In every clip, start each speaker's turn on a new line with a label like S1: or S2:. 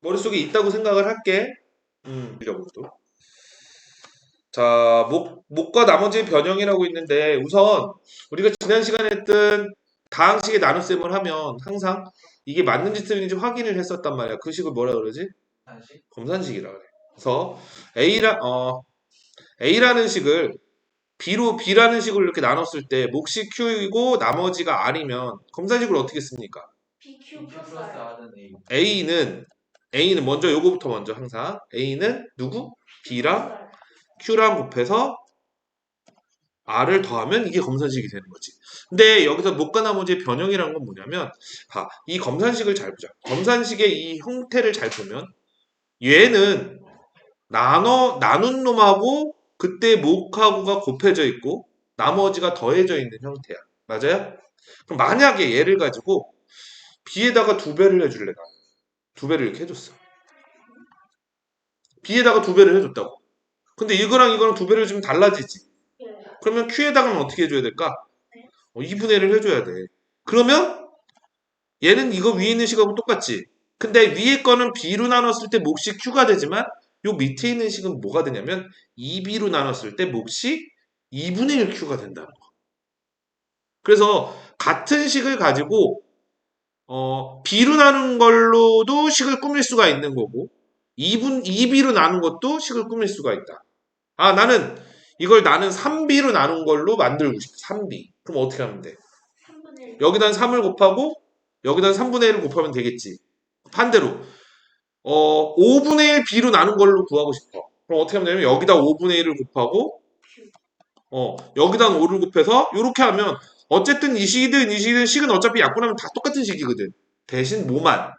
S1: 머릿속에 있다고 생각을 할게. 읽어보도. 자, 목과 나머지 변형이라고 있는데 우선 우리가 지난 시간에 했던 다항식의 나눗셈을 하면 항상 이게 맞는지 틀린지 확인을 했었단 말이야. 그 식을 뭐라 그러지?
S2: 한식?
S1: 검산식이라 그래. 그래서 A라는 식을 B라는 식으로 이렇게 나눴을 때 몫이 Q이고 나머지가 R이면 검산식을 어떻게 씁니까?
S3: BQ
S2: BQ
S3: 플러스
S2: 플러스
S3: R.
S2: R은 A.
S1: A는 먼저 요거부터 먼저 항상 A는 누구? B랑
S3: 플러스 R.
S1: Q랑 곱해서 R을 더하면 이게 검산식이 되는 거지. 근데 여기서 목과 나머지의 변형이라는 건 뭐냐면 이 검산식을 잘 보자. 검산식의 이 형태를 잘 보면 얘는 나눈 놈하고 그때 목하고가 곱해져 있고 나머지가 더해져 있는 형태야. 맞아요? 그럼 만약에 얘를 가지고 B에다가 2배를 해줄래? 나. 2배를 이렇게 해줬어. B에다가 2배를 해줬다고. 근데 이거랑 2배를 주면 달라지지.
S3: 예.
S1: 그러면 Q에다가는 어떻게 해줘야 될까? 2분의 1을 해줘야 돼. 그러면 얘는 이거 위에 있는 식하고 똑같지. 근데 위에 거는 B로 나눴을 때 몫이 Q가 되지만 요 밑에 있는 식은 뭐가 되냐면 2B로 나눴을 때 몫이 2분의 1 Q가 된다는 거. 그래서 같은 식을 가지고 B로 나눈 걸로도 식을 꾸밀 수가 있는 거고 2B로 나눈 것도 식을 꾸밀 수가 있다. 나는 3B로 나눈 걸로 만들고 싶어. 3B. 그럼 어떻게 하면 돼?
S3: 3분의 1.
S1: 여기다 3을 곱하고 여기다 3분의 1을 곱하면 되겠지. 반대로 5분의 1 B로 나눈 걸로 구하고 싶어. 그럼 어떻게 하면 되냐면 여기다 5분의 1을 곱하고 여기다 5를 곱해서 이렇게 하면 어쨌든 이 식이든 식은 어차피 약분하면 다 똑같은 식이거든. 대신 뭐만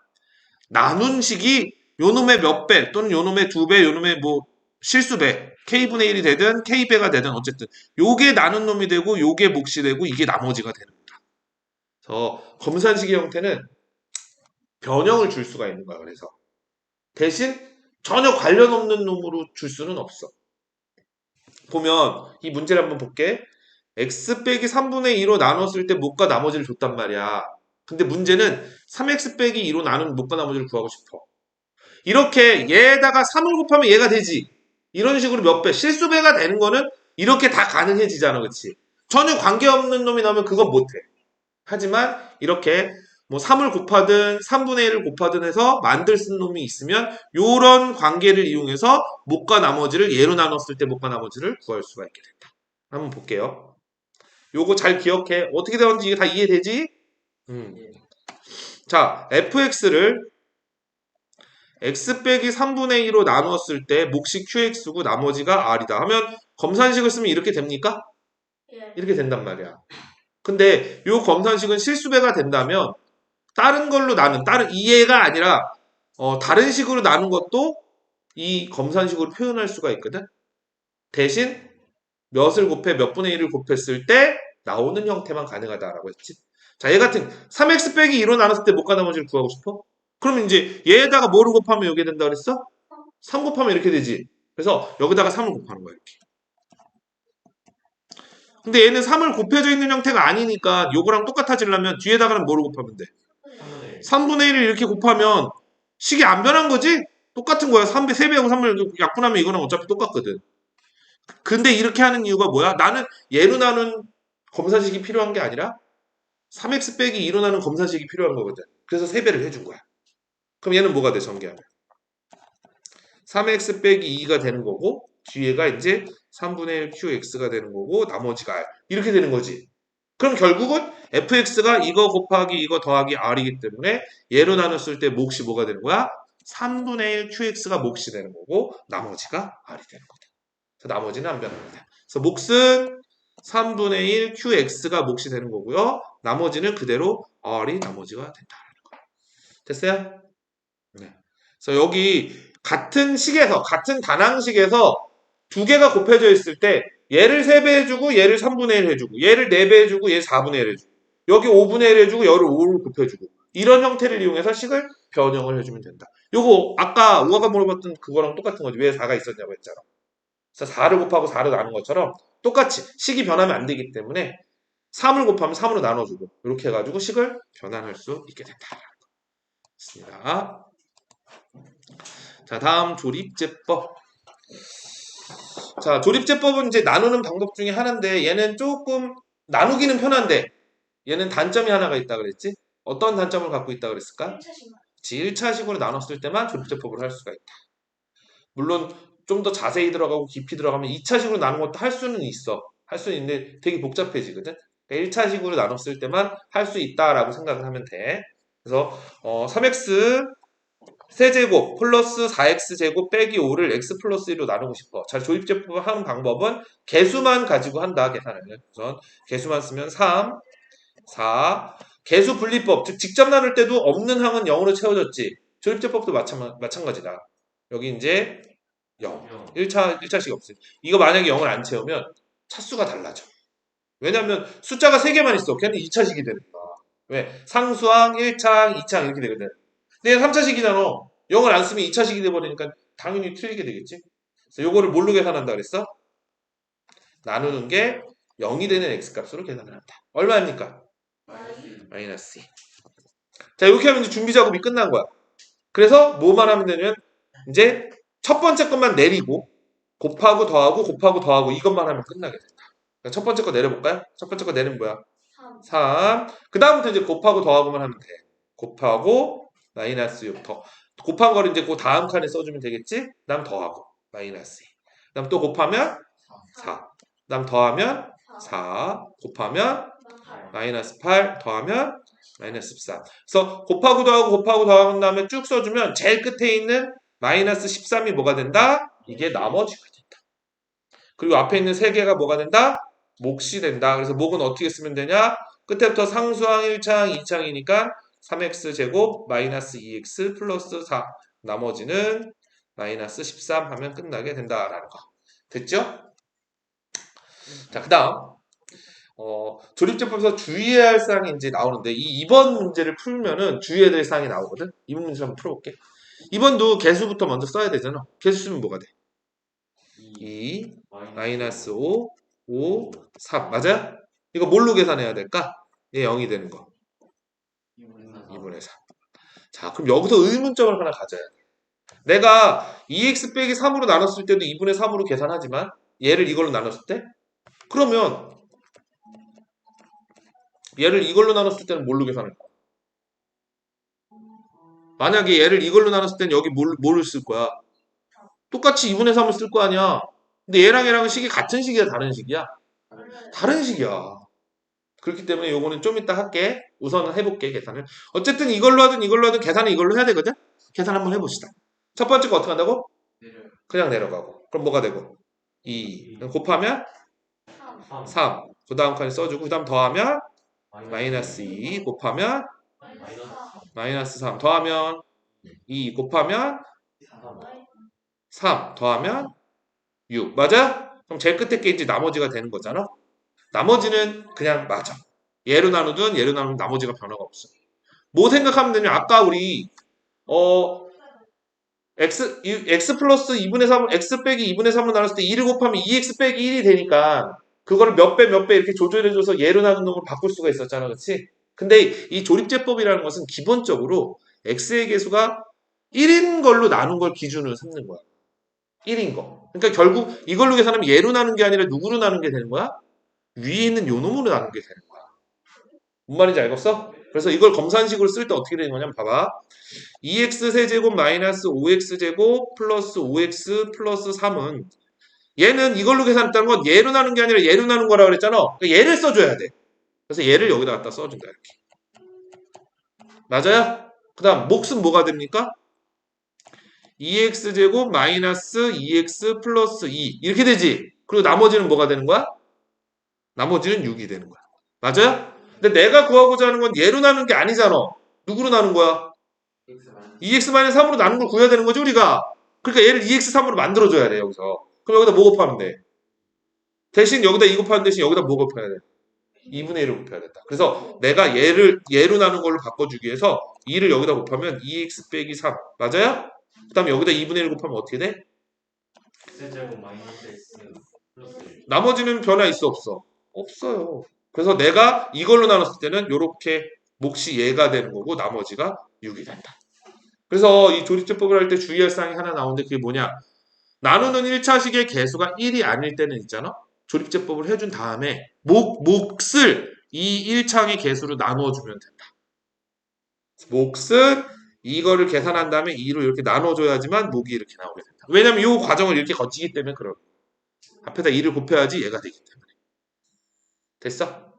S1: 나눈 식이 요놈의 몇 배 또는 요놈의 2배 요놈의 뭐 실수배 K분의 1이 되든 K배가 되든 어쨌든 요게 나눈 놈이 되고 요게 몫이 되고 이게 나머지가 되는 거다. 그래서 검산식의 형태는 변형을 줄 수가 있는 거야. 그래서 대신 전혀 관련 없는 놈으로 줄 수는 없어. 보면 이 문제를 한번 볼게. x 빼기 3분의 2로 나눴을 때 목과 나머지를 줬단 말이야. 근데 문제는 3x 빼기 2로 나눈 목과 나머지를 구하고 싶어. 이렇게 얘에다가 3을 곱하면 얘가 되지. 이런 식으로 몇 배, 실수배가 되는 거는 이렇게 다 가능해지잖아. 그치? 전혀 관계없는 놈이 나오면 그건 못해. 하지만 이렇게 뭐 3을 곱하든 3분의 1을 곱하든 해서 만들 쓴 놈이 있으면 요런 관계를 이용해서 목과 나머지를 얘로 나눴을 때 목과 나머지를 구할 수가 있게 된다. 한번 볼게요. 요거 잘 기억해. 어떻게 되는지 이게 다 이해되지? 자, fx를 x 빼기 3분의 2로 나누었을 때 몫이 qx고 나머지가 r이다 하면 검산식을 쓰면 이렇게 됩니까?
S3: 예.
S1: 이렇게 된단 말이야. 근데 요 검산식은 실수배가 된다면 다른 걸로 다른 이해가 아니라 다른 식으로 나눈 것도 이 검산식으로 표현할 수가 있거든. 대신 몇을 곱해 몇 분의 1을 곱했을 때 나오는 형태만 가능하다라고 했지. 자, 얘 같은 3x 빼기 2로 나눴을 때 목과 나머지를 구하고 싶어? 그러면 이제 얘에다가 뭐를 곱하면 이게 된다 그랬어? 3 곱하면 이렇게 되지. 그래서 여기다가 3을 곱하는 거야, 이렇게. 근데 얘는 3을 곱해져 있는 형태가 아니니까 요거랑 똑같아지려면 뒤에다가는 뭐를 곱하면 돼? 3분의 1을 이렇게 곱하면 식이 안 변한 거지? 똑같은 거야. 3배하고 3을 약분하면 이거랑 어차피 똑같거든. 근데 이렇게 하는 이유가 뭐야? 나는 얘로 나눈 검사식이 필요한 게 아니라 3x 빼기 2로 나눈 검사식이 필요한 거거든. 그래서 3배를 해준 거야. 그럼 얘는 뭐가 돼? 전개하면 3x 빼기 2가 되는 거고 뒤에가 이제 3분의 1 qx가 되는 거고 나머지가 r 이렇게 되는 거지. 그럼 결국은 fx가 이거 곱하기 이거 더하기 r이기 때문에 얘로 나눴을 때 몫이 뭐가 되는 거야? 3분의 1 qx가 몫이 되는 거고 나머지가 r이 되는 거다. 그래서 나머지는 안 변합니다. 그래서 몫은 3분의 1 qx가 몫이 되는 거고요. 나머지는 그대로 r이 나머지가 된다는 거. 됐어요? 네. 그래서 여기 같은 단항식에서 두 개가 곱해져 있을 때 얘를 3배 해주고 얘를 3분의 1 해주고 얘를 4배 해주고 얘 4분의 1 해주고 여기 5분의 1 해주고 여기를 5를 곱해주고 이런 형태를 이용해서 식을 변형을 해주면 된다. 요거 아까 우아가 물어봤던 그거랑 똑같은 거지. 왜 4가 있었냐고 했잖아. 그래서 4를 곱하고 4를 나눈 것처럼 똑같이 식이 변하면 안 되기 때문에 3을 곱하면 3으로 나눠주고 이렇게 해가지고 식을 변환할 수 있게 된다. 있습니다. 자, 다음 조립제법. 자, 조립제법은 이제 나누는 방법 중에 하나인데 얘는 조금 나누기는 편한데 얘는 단점이 하나가 있다 그랬지? 어떤 단점을 갖고 있다 그랬을까?
S3: 1차씩만.
S1: 1차식으로 나눴을 때만 조립제법을 할 수가 있다. 물론 좀 더 자세히 들어가고 깊이 들어가면 2차식으로 나눈 것도 할 수는 있어. 할 수는 있는데 되게 복잡해지거든. 그러니까 1차식으로 나눴을 때만 할 수 있다라고 생각을 하면 돼. 그래서 3x 세제곱 플러스 4x 제곱 빼기 5를 x 플러스 1로 나누고 싶어. 자, 조립제법을 하는 방법은 개수만 가지고 한다. 계산을. 우선 개수만 쓰면 3, 4. 개수 분리법, 즉 직접 나눌 때도 없는 항은 0으로 채워졌지. 조립제법도 마찬가지다. 여기 이제 0. 1차식 없어요. 이거 만약에 0을 안 채우면 차수가 달라져. 왜냐면 숫자가 3개만 있어. 걔는 2차식이 되는 거야. 왜? 상수항, 1차항, 2차항 이렇게 되거든. 근데 3차식이잖아. 0을 안 쓰면 2차식이 돼버리니까 당연히 틀리게 되겠지. 그래서 요거를 뭘로 계산한다 그랬어? 나누는 게 0이 되는 x값으로 계산을 한다. 얼마입니까? 마이너스 2. 자, 이렇게 하면 이제 준비 작업이 끝난 거야. 그래서 뭐만 하면 되냐면 이제 첫 번째 것만 내리고 곱하고 더하고 이것만 하면 끝나게 된다. 그러니까 첫 번째 거 내려볼까요? 첫 번째 거 내리면 뭐야? 3. 그 다음부터 이제 곱하고 더하고만 하면 돼. 곱하고 마이너스 6 더. 곱한 거를 이제 그 다음 칸에 써주면 되겠지? 그 다음 더하고 마이너스 2. 그 다음 또 곱하면 4. 그 다음 더하면 4. 곱하면 마이너스 8 더하면 마이너스 13. 그래서 곱하고 더하고 다음에 쭉 써주면 제일 끝에 있는 마이너스 13이 뭐가 된다? 이게 나머지가 된다. 그리고 앞에 있는 3개가 뭐가 된다? 몫이 된다. 그래서 몫은 어떻게 쓰면 되냐? 끝에부터 상수항 1차항 2차항이니까 3x 제곱 마이너스 2x 플러스 4 나머지는 마이너스 13 하면 끝나게 된다라는 거. 됐죠? 자, 그 다음 조립제법에서 주의해야 할 사항이 이제 나오는데 이 2번 문제를 풀면은 주의해야 될 사항이 나오거든. 2번 문제 한번 풀어볼게. 2번도 개수부터 먼저 써야 되잖아. 개수 쓰면 뭐가 돼? 2 마이너스 5 5 3 맞아요? 이거 뭘로 계산해야 될까? 얘 0이 되는 거 2분의 3. 자, 그럼 여기서 의문점을 하나 가져야 돼. 내가 2x 빼기 3으로 나눴을 때도 2분의 3으로 계산하지만 얘를 이걸로 나눴을 때 그러면 얘를 이걸로 나눴을 때는 뭘로 계산할까? 만약에 얘를 이걸로 나눴을 때는 여기 뭐를 쓸 거야? 똑같이 2분의 3을 쓸 거 아니야. 근데 얘랑은 식이 같은 식이야, 다른 식이야? 다른 식이야. 그렇기 때문에 요거는 좀 이따 할게. 우선은 해볼게, 계산을. 어쨌든 이걸로 하든 계산은 이걸로 해야 되거든? 계산 한번 해봅시다. 첫 번째 거 어떻게 한다고? 그냥 내려가고. 그럼 뭐가 되고? 2. 곱하면 3. 그 다음 칸에 써주고, 그 다음 더하면 마이너스 2. 곱하면 마이너스 3. 더하면 2. 곱하면 3. 더하면 6. 맞아? 그럼 제일 끝에 게 이제 나머지가 되는 거잖아? 나머지는 그냥 맞아. 얘로 나누든 얘로 나누면 나머지가 변화가 없어. 뭐 생각하면 되냐? 아까 우리 x 플러스 2분의 3, x 빼기 2분의 3으로 나눴을 때 2를 곱하면 2x 빼기 1이 되니까 그거를 몇 배 이렇게 조절해줘서 얘로 나눈 놈을 바꿀 수가 있었잖아. 그렇지? 근데 이 조립제법이라는 것은 기본적으로 x의 개수가 1인 걸로 나눈 걸 기준으로 삼는 거야. 1인 거. 그러니까 결국 이걸로 계산하면 얘로 나눈 게 아니라 누구로 나눈 게 되는 거야? 위에 있는 요 놈으로 나눈 게 되는 거야. 뭔 말인지 알겠어? 그래서 이걸 검산식으로 쓸 때 어떻게 되는 거냐면 봐봐. 2x 세제곱 마이너스 5x 제곱 플러스 5x 플러스 3은 얘는 이걸로 계산했다는 건 얘로 나눈 게 아니라 얘로 나눈 거라 그랬잖아. 그러니까 얘를 써줘야 돼. 그래서 얘를 여기다 갖다 써준다 이렇게. 맞아요? 그 다음 몫은 뭐가 됩니까? 2x 제곱 마이너스 2x 플러스 2 이렇게 되지. 그리고 나머지는 뭐가 되는 거야? 나머지는 6이 되는 거야. 맞아요? 근데 내가 구하고자 하는 건 얘로 나눈 게 아니잖아. 누구로 나눈 거야? 2x-3으로 나눈 걸 구해야 되는 거지 우리가. 그러니까 얘를 2x3으로 만들어줘야 돼 여기서. 그럼 여기다 뭐 곱하면 돼? 대신 여기다 2 곱하는 대신 여기다 뭐 곱해야 돼? 2분의 1을 곱해야 된다. 그래서 내가 얘로 나눈 걸로 바꿔주기 위해서 2를 여기다 곱하면 2x 빼기 3 맞아요? 그 다음에 여기다 2분의 1을 곱하면 어떻게 돼?
S2: x제곱 마이너스 x 플러스 1.
S1: 나머지는 변화 있어 없어? 없어요. 그래서 내가 이걸로 나눴을 때는 이렇게 몫이 얘가 되는 거고 나머지가 6이 된다. 그래서 이 조립제법을 할 때 주의할 사항이 하나 나오는데 그게 뭐냐? 나누는 1차식의 개수가 1이 아닐 때는 있잖아. 조립제법을 해준 다음에 몫을 이 1창의 개수로 나누어 주면 된다. 몫은 이거를 계산한 다음에 2로 이렇게 나눠줘야지만 몫이 이렇게 나오게 된다. 왜냐면 이 과정을 이렇게 거치기 때문에 그럴 거야. 앞에다 2를 곱해야지 얘가 되기 때문에. 됐어?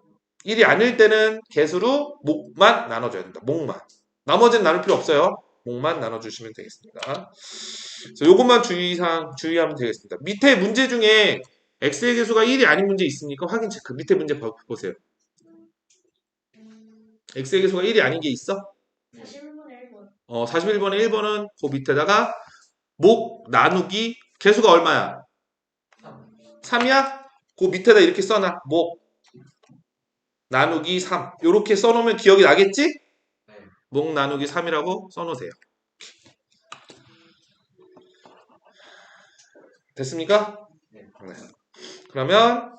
S1: 1이 아닐 때는 개수로 몫만 나눠줘야 된다. 몫만. 나머지는 나눌 필요 없어요. 몫만 나눠주시면 되겠습니다. 그래서 요것만 주의하면 되겠습니다. 밑에 문제 중에 x의 개수가 1이 아닌 문제 있습니까? 확인 체크. 밑에 문제 보세요. x의 개수가 1이 아닌 게 있어?
S3: 41분의 1번.
S1: 41번에 1번은 그 밑에다가 목 나누기 개수가 얼마야? 3이야? 그 밑에다 이렇게 써놔. 목 나누기 3. 이렇게 써놓으면 기억이 나겠지?
S2: 네.
S1: 목 나누기 3이라고 써놓으세요. 됐습니까?
S2: 네.
S1: 네. 그러면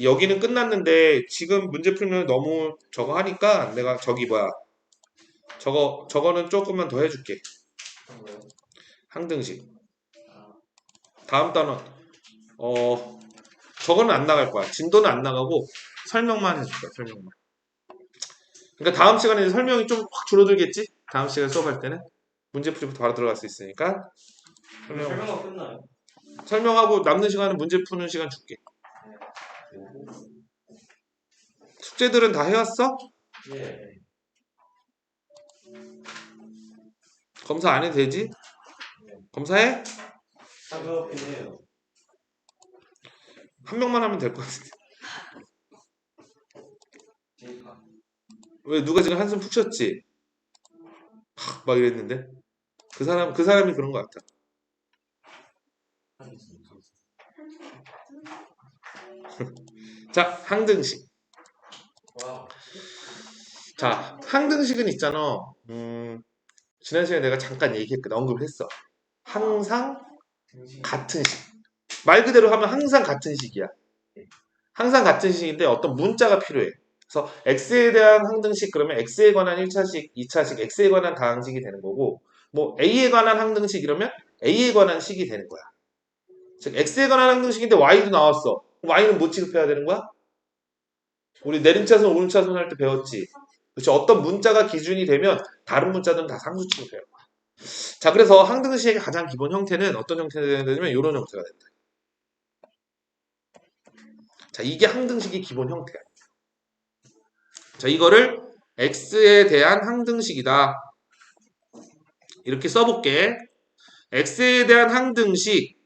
S1: 여기는 끝났는데 지금 문제 풀면 너무 저거 하니까 내가 저거는 조금만 더 해줄게.
S2: 뭐요?
S1: 항등식. 다음 단원 저거는 안 나갈 거야. 진도는 안 나가고 설명만 해줄 거야. 설명만. 그러니까 다음 시간에 설명이 좀 확 줄어들겠지? 다음 시간에 수업할 때는 문제 풀이부터 바로 들어갈 수 있으니까
S2: 설명가 끝나요?
S1: 설명하고 남는 시간은 문제 푸는 시간 줄게. 숙제들은 다 해왔어?
S2: 예.
S1: 검사 안 해도 되지? 검사해?
S2: 사그럽긴 해요.
S1: 한 명만 하면 될 것 같은데.
S2: 그러니까.
S1: 왜 누가 지금 한숨 푹 쉬었지? 막 이랬는데 그 사람이 그런 것 같아. 자, 항등식.
S2: 와.
S1: 자, 항등식은 있잖아. 지난 시간에 내가 잠깐 얘기했거든. 언급했어. 항상 같은 식. 말 그대로 하면 항상 같은 식이야. 항상 같은 식인데 어떤 문자가 필요해. 그래서 x에 대한 항등식 그러면 x에 관한 1차식, 2차식, x에 관한 다항식이 되는 거고 뭐 a에 관한 항등식 이러면 a에 관한 식이 되는 거야. 즉 x에 관한 항등식인데 y도 나왔어. 그럼 y는 뭐 취급해야 되는 거야? 우리 내림차순, 오름차순 할 때 배웠지. 그렇죠. 어떤 문자가 기준이 되면 다른 문자들은 다 상수 취급해요. 자, 그래서 항등식의 가장 기본 형태는 어떤 형태가 되냐면 이런 형태가 된다. 자, 이게 항등식의 기본 형태야. 자, 이거를 x에 대한 항등식이다. 이렇게 써볼게. x에 대한 항등식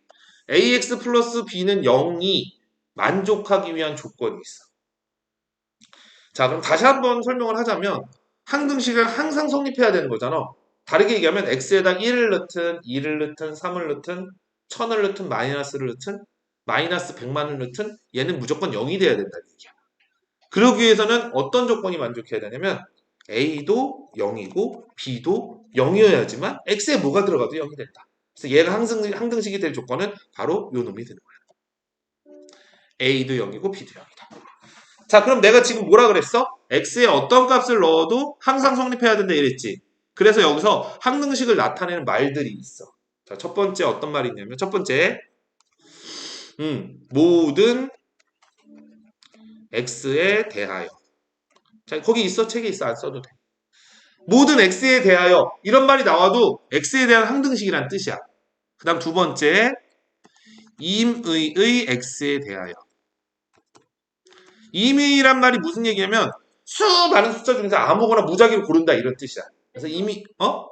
S1: ax 플러스 b는 0이 만족하기 위한 조건이 있어. 자, 그럼 다시 한번 설명을 하자면 항등식은 항상 성립해야 되는 거잖아. 다르게 얘기하면 x에다 1을 넣든 2를 넣든 3을 넣든 1000을 넣든 마이너스를 넣든 마이너스 100만을 넣든 얘는 무조건 0이 돼야 된다는 얘기야. 그러기 위해서는 어떤 조건이 만족해야 되냐면 a도 0이고 b도 0이어야지만 x에 뭐가 들어가도 0이 된다. 그래서 얘가 항등식이 될 조건은 바로 요 놈이 되는 거야. a도 0이고 b도 0이다. 자, 그럼 내가 지금 뭐라 그랬어? x에 어떤 값을 넣어도 항상 성립해야 된다 이랬지. 그래서 여기서 항등식을 나타내는 말들이 있어. 자, 첫 번째 어떤 말이 있냐면 첫 번째 모든 x에 대하여. 자, 거기 있어? 책에 있어? 안 써도 돼. 모든 x에 대하여 이런 말이 나와도 x에 대한 항등식이란 뜻이야. 그 다음 두 번째 임의의 x에 대하여. 임의란 말이 무슨 얘기냐면 수많은 숫자 중에서 아무거나 무작위로 고른다 이런 뜻이야. 그래서
S3: 랜덤.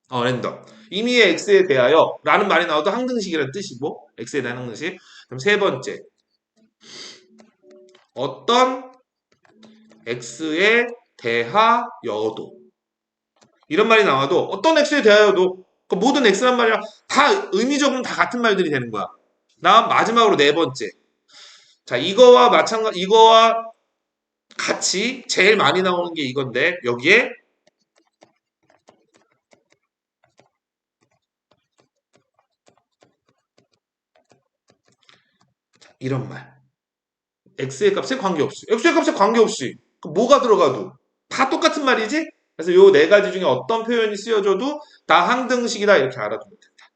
S1: 랜덤. 임의의 x에 대하여 라는 말이 나와도 항등식이라는 뜻이고 x에 대한 항등식. 그럼 세 번째 어떤 x에 대하여도 이런 말이 나와도 어떤 x에 대하여도 그 모든 x란 말이랑 다 의미적으로는 다 같은 말들이 되는 거야. 다음 마지막으로 네 번째. 자, 이거와 같이 제일 많이 나오는 게 이건데 여기에 이런 말. x의 값에 관계없이. x의 값에 관계없이. 뭐가 들어가도 다 똑같은 말이지? 그래서 요 네 가지 중에 어떤 표현이 쓰여져도 다 항등식이다 이렇게 알아두면 된다.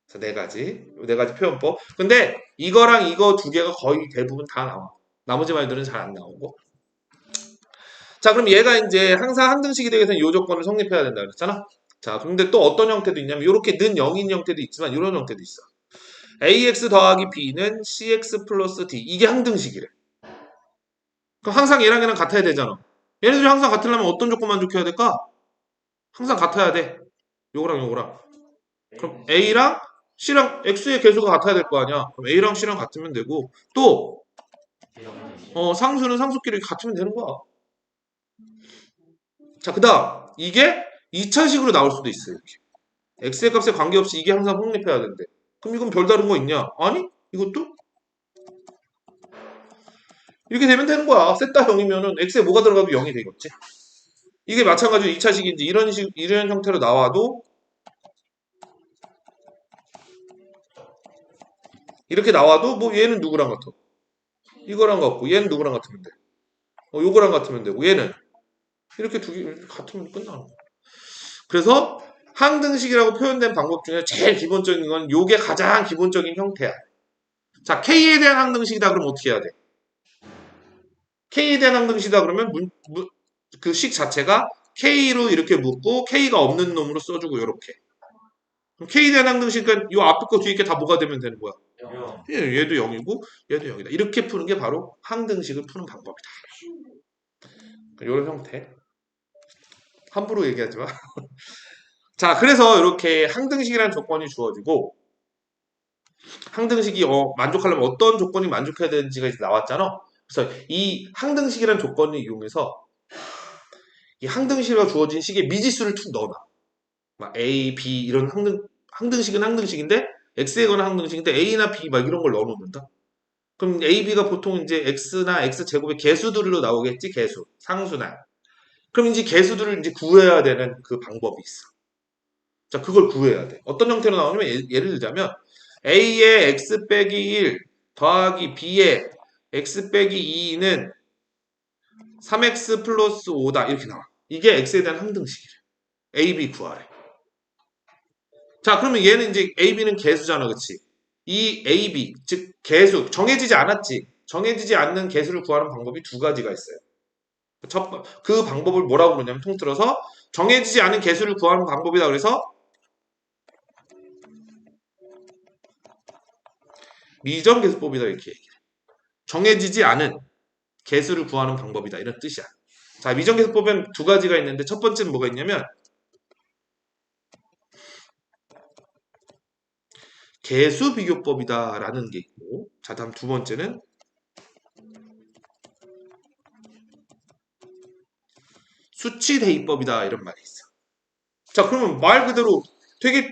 S1: 그래서 네 가지, 요 네 가지 표현법. 근데 이거랑 이거 두 개가 거의 대부분 다 나와. 나머지 말들은 잘 안 나오고. 자, 그럼 얘가 이제 항상 항등식이 되기 위해서는 요 조건을 성립해야 된다 그랬잖아. 자, 근데 또 어떤 형태도 있냐면 이렇게 는 0인 형태도 있지만 이런 형태도 있어. ax 더하기 b는 cx 플러스 d. 이게 항등식이래. 그럼 항상 얘랑 얘랑 같아야 되잖아. 얘네들이 항상 같으려면 어떤 조건 만족해야 될까? 항상 같아야 돼. 요거랑 요거랑. 그럼 a랑 c랑 x의 개수가 같아야 될 거 아니야. 그럼 a랑 c랑 같으면 되고 또 상수는 상수끼리 같으면 되는 거야. 자, 그다음 이게 2차식으로 나올 수도 있어. 이렇게. x의 값에 관계없이 이게 항상 성립해야 된대. 그럼 이건 별다른 거 있냐? 아니? 이것도 이렇게 되면 되는 거야. 셋 다 0이면은 x에 뭐가 들어가도 0이 되겠지. 이게 마찬가지로 2차식인지 이런 형태로 나와도 이렇게 나와도 뭐 얘는 누구랑 같아? 이거랑 같고 얘는 누구랑 같으면 돼? 요거랑 같으면 되고 얘는 이렇게 두 개 같으면 끝나는 거야. 그래서 항등식이라고 표현된 방법 중에 제일 기본적인 건 요게 가장 기본적인 형태야. 자, K에 대한 항등식이다 그러면 어떻게 해야 돼? K에 대한 항등식이다 그러면 그 식 자체가 K로 이렇게 묶고 K가 없는 놈으로 써주고 이렇게. 그럼 K에 대한 항등식은 요 앞에 거 뒤에 게 다 뭐가 되면 되는 거야? 얘도 0이고 얘도 0이다. 이렇게 푸는 게 바로 항등식을 푸는 방법이다. 이런 형태. 함부로 얘기하지 마. 자, 그래서 이렇게 항등식이라는 조건이 주어지고 항등식이 만족하려면 어떤 조건이 만족해야 되는지가 이제 나왔잖아. 그래서 이 항등식이라는 조건을 이용해서 이 항등식으로 주어진 식에 미지수를 툭 넣어놔. 막 A, B 이런 항등식은 항등식인데 X에 관한 항등식인데 A나 B 막 이런 걸 넣어놓는다. 그럼 A, B가 보통 이제 X나 X제곱의 개수들로 나오겠지, 개수. 상수나. 그럼 이제 개수들을 이제 구해야 되는 그 방법이 있어. 자, 그걸 구해야 돼. 어떤 형태로 나오냐면, 예를 들자면, A의 X 빼기 1 더하기 B의 X 빼기 2는 3X 플러스 5다. 이렇게 나와. 이게 X에 대한 항등식이래. A, B 구하래. 자, 그러면 얘는 이제 A, B는 개수잖아. 그치? 이 A, B, 즉, 개수. 정해지지 않았지. 정해지지 않는 개수를 구하는 방법이 두 가지가 있어요. 그 방법을 뭐라고 그러냐면 통틀어서 정해지지 않은 개수를 구하는 방법이다. 그래서 미정개수법이다 이렇게 얘기해. 정해지지 않은 개수를 구하는 방법이다 이런 뜻이야. 자, 미정개수법엔 두 가지가 있는데 첫 번째는 뭐가 있냐면 개수비교법이다 라는 게 있고, 자, 다음 두 번째는 수치대입법이다 이런 말이 있어. 자, 그러면 말 그대로 되게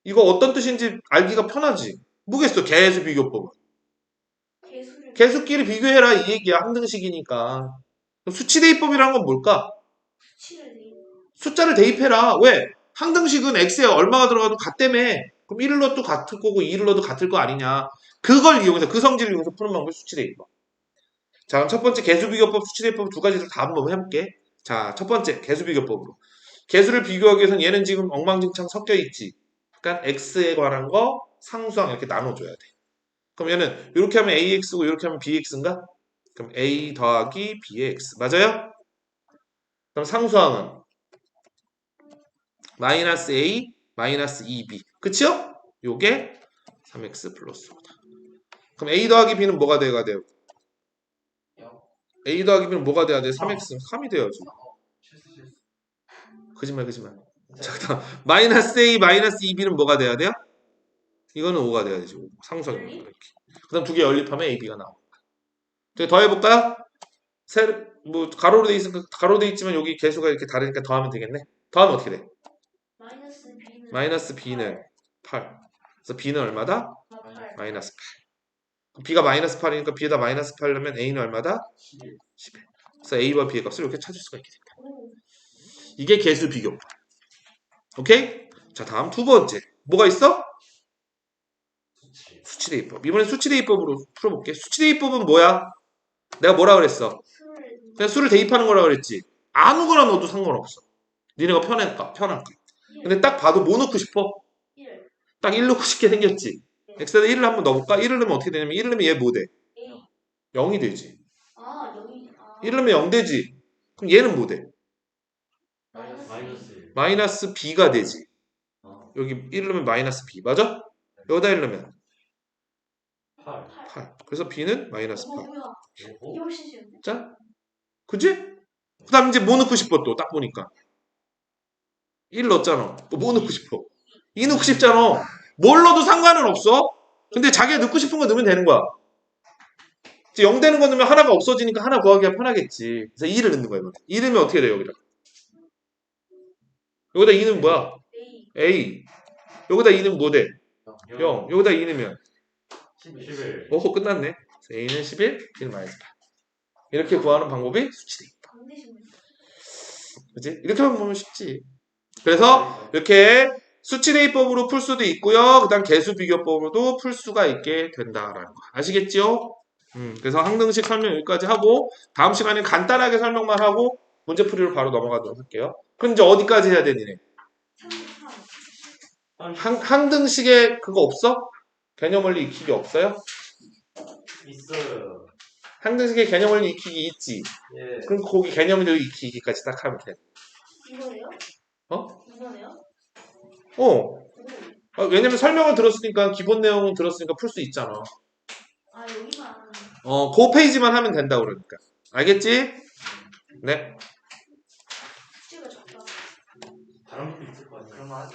S1: 이거 어떤 뜻인지 알기가 편하지. 뭐겠어, 개수비교법은.
S3: 개수를
S1: 개수끼리 비교해라 이 얘기야. 항등식이니까. 수치대입법이라는 건 뭘까?
S3: 수치를 내요.
S1: 숫자를 대입해라. 왜? 항등식은 x에 얼마가 들어가도 같다며. 그럼 1을 넣어도 같을 거고 2를 넣어도 같을 거 아니냐. 그걸 이용해서 그 성질을 이용해서 푸는 방법이 수치대입법. 자, 그럼 첫 번째 개수비교법, 수치대입법 두 가지를 다 한번 해볼게. 자, 첫 번째 개수비교법으로. 개수를 비교하기 위해서는 얘는 지금 엉망진창 섞여 있지. 그러니까 x에 관한 거 상수항 이렇게 나눠줘야 돼. 그럼 얘는 이렇게 하면 ax고 이렇게 하면 bx인가? 그럼 a 더하기 b의 x. 맞아요? 그럼 상수항은 마이너스 a 마이너스 2b. 그치요? 요게 3x 플러스 5다. 그럼 a 더하기 b는 뭐가 돼야 돼요? a 더하기 b는 뭐가 돼야 돼? 3x 3이 돼야지. 거짓말. 자, 그다음 마이너스 a 마이너스 2b는 뭐가 돼야 돼요? 이거는 5가 돼야 되지. 상수항이니까 이렇게. 그다음 두 개 연립하면 ab가 나옵니다. 더 해볼까요? 뭐 가로로 돼 있으니까 가로 돼 있지만 여기 개수가 이렇게 다르니까 더하면 되겠네. 더하면 어떻게 돼?
S3: 마이너스 b는
S1: 마이너스 b는 8. 그래서 b는 얼마다?
S3: 8.
S1: 마이너스 8. b가 마이너스 8이니까 b에다 마이너스 8 넣으면 a는 얼마다? 11. 그래서 a와 b의 값을 이렇게 찾을 수가 있게 됩니다. 이게 개수 비교법. 오케이? 자, 다음 두 번째. 뭐가 있어? 수치대입법. 이번엔 수치대입법으로 풀어볼게. 수치대입법은 뭐야? 내가 뭐라 그랬어?
S3: 수를
S1: 그냥 수를 대입하는 거라 그랬지. 아무거나 넣어도 상관없어. 니네가 편할까? 근데 딱 봐도 뭐 넣고 싶어?
S3: 1.
S1: 딱 1 넣고 싶게 생겼지. x에다 1을 한번 넣어볼까? 1을 넣으면 어떻게 되냐면 1을 넣으면 얘 뭐 돼?
S3: A.
S1: 0이 되지.
S3: 아, 여기. 아.
S1: 1을 넣으면 0 되지. 그럼 얘는 뭐 돼?
S2: 마이너스.
S1: 마이너스 b가 되지.
S2: 어.
S1: 여기 1을 넣으면 마이너스 b. 맞아? 여기다 1 넣으면
S2: 8.
S1: 8. 그래서 b는 마이너스 8.
S3: 뭐야? 이게
S2: 오.
S3: 훨씬 쉬운데?
S1: 자, 그지? 그 다음 이제 뭐 넣고 싶어 또 딱 보니까 1 넣었잖아. 또 뭐 넣고 싶어? 2 넣고 싶잖아. 뭘 넣어도 상관은 없어. 근데 자기가 넣고 싶은 거 넣으면 되는 거야. 이제 0 되는 거 넣으면 하나가 없어지니까 하나 구하기가 편하겠지. 그래서 2를 넣는 거야. 2 넣으면 어떻게 돼 여기다? 여기다 2는 뭐야?
S3: A.
S1: A. 여기다 2는 뭐 돼?
S2: 0.
S1: 0. 여기다 2 넣으면
S2: 11.
S1: 오 끝났네. 그래서 A는 11, B는 마이너스 8. 이렇게 구하는 방법이 수치대.
S3: 반대시면.
S1: 그지? 이렇게만 보면 쉽지. 그래서 이렇게 수치대입법으로 풀 수도 있고요. 그 다음 개수비교법으로도 풀 수가 있게 된다라는 거. 아시겠죠? 그래서 항등식 설명 여기까지 하고 다음 시간에 간단하게 설명만 하고 문제풀이로 바로 넘어가도록 할게요. 그럼 이제 어디까지 해야 되니?
S3: 33.
S1: 항등식에 그거 없어? 개념원리 익히기 없어요?
S2: 있어요.
S1: 항등식에 개념원리 익히기 있지.
S2: 예.
S1: 그럼 거기 개념원리 익히기까지 딱 하면 돼.
S3: 이거네요?
S1: 어?
S3: 이거네요?
S1: 어. 왜냐면 설명을 들었으니까 기본 내용은 들었으니까 풀 수 있잖아.
S3: 아, 여기만.
S1: 그 페이지만 하면 된다 그러니까. 알겠지? 네.
S3: 숙제가 적다.
S2: 다른 것도 있을 거 아니야. 그러면